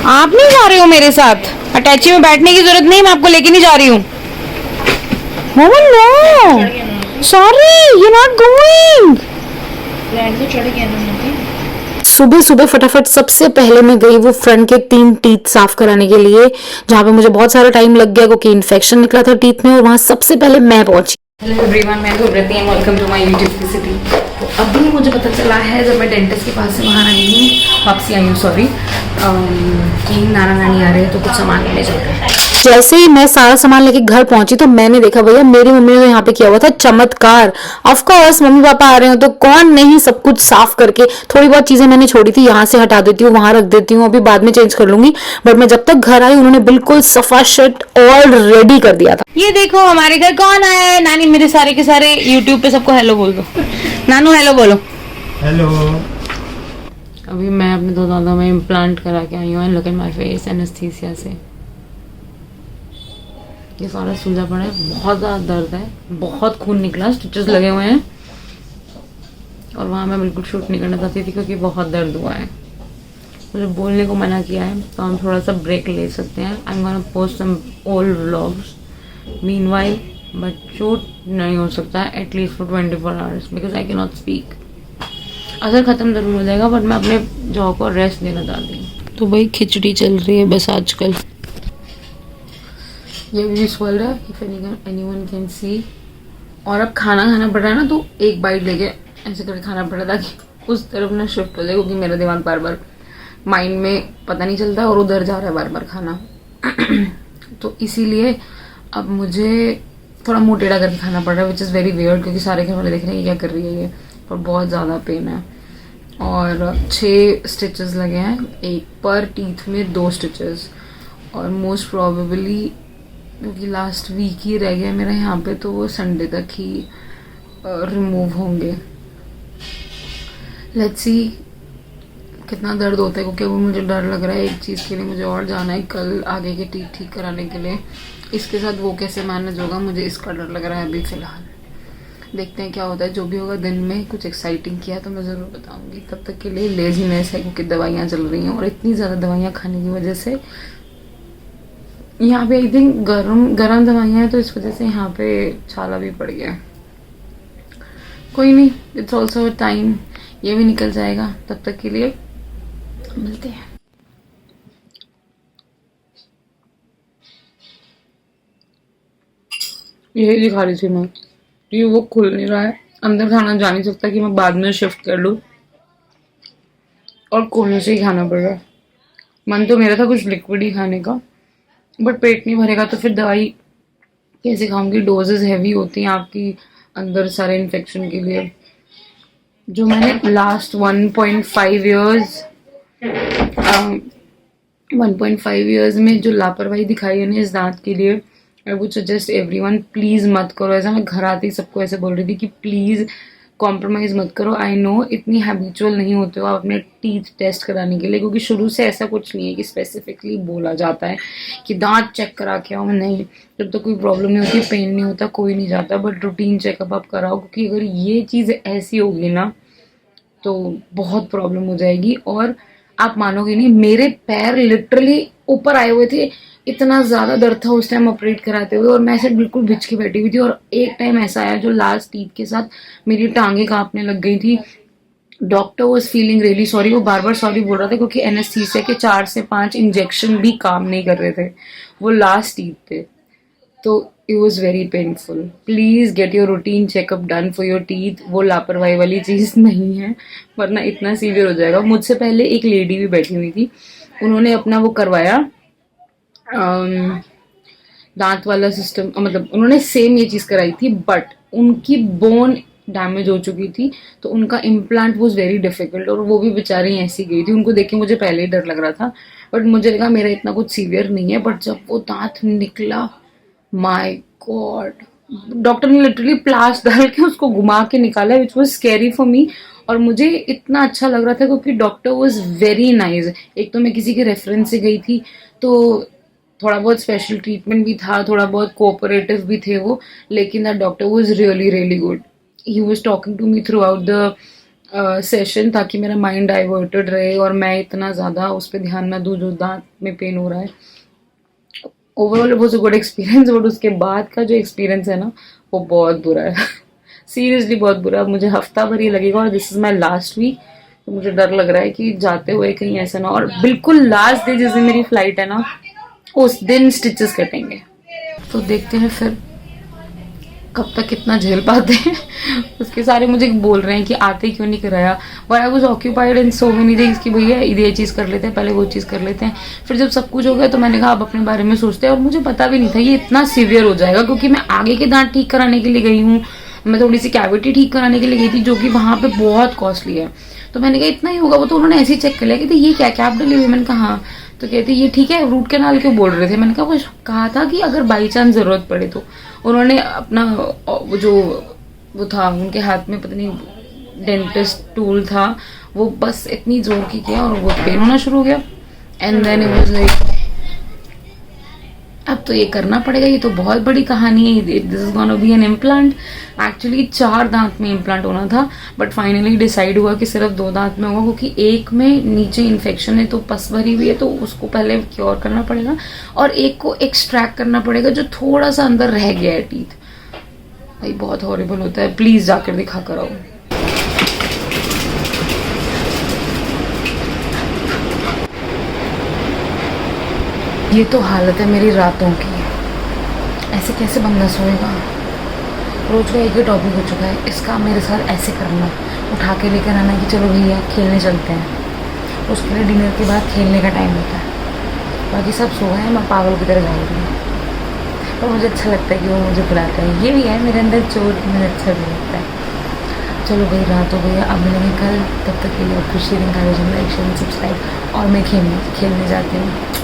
आप नहीं जा रहे हो मेरे साथ? अटैची में बैठने की जरूरत नहीं, मैं आपको लेके नहीं जा रही हूँ। मोमन no, sorry, you not going. सुबह सुबह फटाफट सबसे पहले मैं गई वो फ्रंट के 3 टीथ साफ कराने के लिए, जहाँ पे मुझे बहुत सारा टाइम लग गया क्योंकि इन्फेक्शन निकला था टीथ में, और वहाँ सबसे पहले मैं पहुंची। हेलो एवरीवन, मैं Gurpreeti and welcome to my YouTube की सिटी। तो अभी मुझे पता चला है जब मैं डेंटिस्ट के पास से वहाँ आई हूँ, वापसी आई हूँ सॉरी, कि नाना नानी आ रहे हैं तो कुछ सामान लेने चल रहे हैं। जैसे ही मैं सारा सामान लेके घर पहुंची तो मैंने देखा भैया मेरी मम्मी ने यहाँ पे किया हुआ था चमत्कार। ऑफ कोर्स मम्मी पापा आ रहे हो तो कौन नहीं सब कुछ साफ करके, थोड़ी बहुत चीजें मैंने छोड़ी थी यहाँ से हटा देती हूँ, वहां रख देती हूँ, अभी बाद में चेंज कर लूंगी, बट मैं जब तक घर आई उन्होंने बिल्कुल सफा शट ऑल रेडी कर दिया था। ये देखो हमारे घर कौन आया है। नानी मेरे सारे के सारे यूट्यूब पे सबको हेलो बोल दो। नानू हेलो बोलो। हेलो। अभी मैं अपने दो दांतों में इम्प्लांट करा के आई हूँ, look at my face, anaesthesia से। ये सारा सूजा पड़ा है, बहुत ज़्यादा दर्द है, बहुत खून निकला, स्टिचेस लगे हुए हैं, और वहाँ मैं बिल्कुल शूट नहीं करना चाहती थी क्योंकि बहुत दर्द हुआ है। मुझे बोलने को मना किया है तो हम थोड़ा सा ब्रेक ले सकते हैं। I am gonna post some old vlogs meanwhile, but shoot नहीं हो सकता at least for 24 hours because I can not speak. असर ख़त्म ज़रूर हो जाएगा बट मैं अपने जॉ को रेस्ट देना चाहती हूँ। तो भाई खिचड़ी चल रही है बस आजकल। ये भी स्वेल्ड है, इफ एनीवन कैन सी। और अब खाना खाना पड़ रहा है ना तो एक बाइट लेके ऐसे करके खाना पड़ रहा था कि उस तरफ ना शिफ्ट हो जाए, क्योंकि मेरा दिमाग बार बार माइंड में पता नहीं चलता और उधर जा रहा है बार बार खाना। तो इसीलिए अब मुझे थोड़ा मुंह टेढ़ा करके खाना पड़ रहा है, विच इज़ वेरी वियर्ड, क्योंकि सारे घर वाले देख रहे हैं क्या कर रही है ये, पर बहुत ज़्यादा पेन है। और 6 स्टिचेस लगे हैं, एक पर टीथ में 2 स्टिचेस, और मोस्ट प्रोबेबली क्योंकि लास्ट वीक ही रह गया मेरा यहाँ पे तो वो संडे तक ही रिमूव होंगे। लेट्स सी कितना दर्द होता है, क्योंकि वो मुझे डर लग रहा है एक चीज़ के लिए, मुझे और जाना है कल आगे के टीथ ठीक कराने के लिए। इसके साथ वो कैसे मैनेज होगा मुझे इसका डर लग रहा है अभी फ़िलहाल। देखते हैं क्या होता है, जो भी होगा दिन में कुछ एक्साइटिंग किया तो मैं ज़रूर बताऊँगी। तब तक के लिए लेजीनेस है क्योंकि दवाइयाँ चल रही हैं, और इतनी ज़्यादा दवाइयाँ खाने की वजह से यहाँ पे आई थिंक गरम दवाइयाँ हैं तो इस वजह से यहाँ पे छाला भी पड़ गया। कोई नहीं, इट्स ऑल्सो टाइम, ये भी निकल जाएगा। तब तक के लिए मिलते हैं। यही दिखा रही थी मैं, ये वो खुल नहीं रहा है, अंदर खाना जा नहीं सकता कि मैं बाद में शिफ्ट कर लूँ, और कोने से ही खाना पड़ रहा है। मन तो मेरा था कुछ लिक्विड ही खाने का, बट पेट नहीं भरेगा तो फिर दवाई कैसे खाऊंगी, डोजेस हैवी होती हैं आपकी अंदर सारे इन्फेक्शन के लिए। जो मैंने लास्ट 1.5 ईयर्स में जो लापरवाही दिखाई है ना इस दांत के लिए, I would suggest everyone please मत करो ऐसा। मैं घर आते ही सबको ऐसे बोल रही थी कि प्लीज़ कॉम्प्रोमाइज़ मत करो। आई नो इतनी हैबिचुअल नहीं होते हो आप अपने टीथ टेस्ट कराने के लिए, क्योंकि शुरू से ऐसा कुछ नहीं है कि स्पेसिफिकली बोला जाता है कि दांत चेक करा के आओ। नहीं, जब तो कोई प्रॉब्लम नहीं होती, पेन नहीं होता, कोई नहीं जाता, बट रूटीन चेकअप आप कराओ, क्योंकि अगर ये चीज़ ऐसी होगी ना तो बहुत प्रॉब्लम हो जाएगी। और आप मानोगे नहीं, मेरे पैर लिटरली ऊपर आए हुए थे, इतना ज़्यादा दर्द था उस टाइम ऑपरेट कराते हुए, और मैं ऐसे बिल्कुल बिछ के बैठी हुई थी। और एक टाइम ऐसा आया जो लास्ट टीथ के साथ मेरी टांगे कांपने लग गई थी। Doctor was feeling really sorry, वो बार बार सॉरी बोल रहा था क्योंकि एनेस्थीसिया के 4 से 5 इंजेक्शन भी काम नहीं कर रहे थे, वो लास्ट टीथ थे, तो it was very painful. Please get your routine checkup done for your teeth. वो लापरवाही वाली चीज़ नहीं है, वरना इतना सीवियर हो जाएगा। मुझसे पहले एक लेडी भी बैठी हुई थी, उन्होंने अपना वो करवाया दांत वाला सिस्टम, मतलब उन्होंने सेम ये चीज़ कराई थी, बट उनकी बोन डैमेज हो चुकी थी तो उनका इम्प्लांट वॉज वेरी डिफिकल्ट, और वो भी बेचारी ऐसी गई थी। उनको देख के मुझे पहले ही डर लग रहा था, बट मुझे लगा मेरा इतना कुछ सीवियर नहीं है। बट जब वो दांत निकला, माय गॉड, डॉक्टर ने लिटरली प्लास्ट डाल के उसको घुमा के निकाला, which was scary for me. और मुझे इतना अच्छा लग रहा था क्योंकि डॉक्टर वॉज वेरी नाइस। एक तो मैं किसी के रेफरेंस से गई थी तो थोड़ा बहुत स्पेशल ट्रीटमेंट भी था, थोड़ा बहुत कोऑपरेटिव भी थे वो, लेकिन that doctor was really really good. He was talking to me throughout the session ताकि मेरा माइंड डाइवर्टेड रहे और मैं इतना ज़्यादा उस पर ध्यान ना दूँ जो दांत में पेन हो रहा है। Overall it was a good experience, but उसके बाद का जो एक्सपीरियंस है ना वो बहुत बुरा है। सीरियसली बहुत बुरा। मुझे हफ्ता भर ही लगेगा और this is my last week. तो मुझे डर लग रहा है कि जाते हुए कहीं ऐसा ना, और बिल्कुल लास्ट डे जिस दिन मेरी फ्लाइट है ना उस दिन स्टिचेस कटेंगे। तो देखते हैं फिर कब तक कितना झेल पाते हैं। उसके सारे मुझे बोल रहे हैं कि आते क्यों नहीं कराया, but I was occupied in so many things कि भैया ये चीज़ कर लेते हैं, पहले वो चीज़ कर लेते हैं। फिर जब सब कुछ हो गया तो मैंने कहा अब अपने बारे में सोचते हैं। और मुझे पता भी नहीं था ये इतना सीवियर हो जाएगा, क्योंकि मैं आगे के दांत ठीक कराने के लिए गई हूँ, मैं थोड़ी सी कैविटी ठीक कराने के लिए गई थी जो कि वहाँ पे बहुत कॉस्टली है। तो मैंने कहा इतना ही होगा। वो तो उन्होंने ऐसे ही चेक कर लिया कि ये क्या कैप डली हुई, मैंने कहा हाँ। तो कहते ये ठीक है, रूट कैनाल क्यों बोल रहे थे, मैंने कहा वो कहा था कि अगर बाई चांस ज़रूरत पड़े तो। उन्होंने अपना वो जो वो था उनके हाथ में पता नहीं डेंटिस्ट टूल था, वो बस इतनी जोर की किया और वो पेन होना शुरू हो गया। And then it was like अब तो ये करना पड़ेगा, ये तो बहुत बड़ी कहानी है, this is gonna be an implant. Actually 4 दांत में इम्प्लांट होना था, बट फाइनली डिसाइड हुआ कि सिर्फ 2 दांत में होगा, क्योंकि एक में नीचे इन्फेक्शन है तो पस भरी हुई है, तो उसको पहले क्योर करना पड़ेगा, और एक को एक्सट्रैक्ट करना पड़ेगा जो थोड़ा सा अंदर रह गया है टीथ। भाई बहुत हॉरिबल होता है, प्लीज जाकर दिखा कर आओ। ये तो हालत है मेरी रातों की, ऐसे कैसे बंदा सोएगा। रोज का एक ही टॉपिक हो चुका है इसका, मेरे साथ ऐसे करना, उठा के लेकर आना कि चलो भैया खेलने चलते हैं। उसके लिए डिनर के बाद खेलने का टाइम होता है, बाकी सब सो गए हैं, मैं पागल की तरह जाऊँगी। और मुझे अच्छा लगता है कि वो मुझे बुलाता है, ये भी है मेरे अंदर चोर, मुझे अच्छा भी लगता है। चलो भाई रात हो गई, अब मिलेंगे कल, तब तक के लिए खुशी दिन का लाइक शेयर सब्सक्राइब, और मैं खेलने जाती हूँ।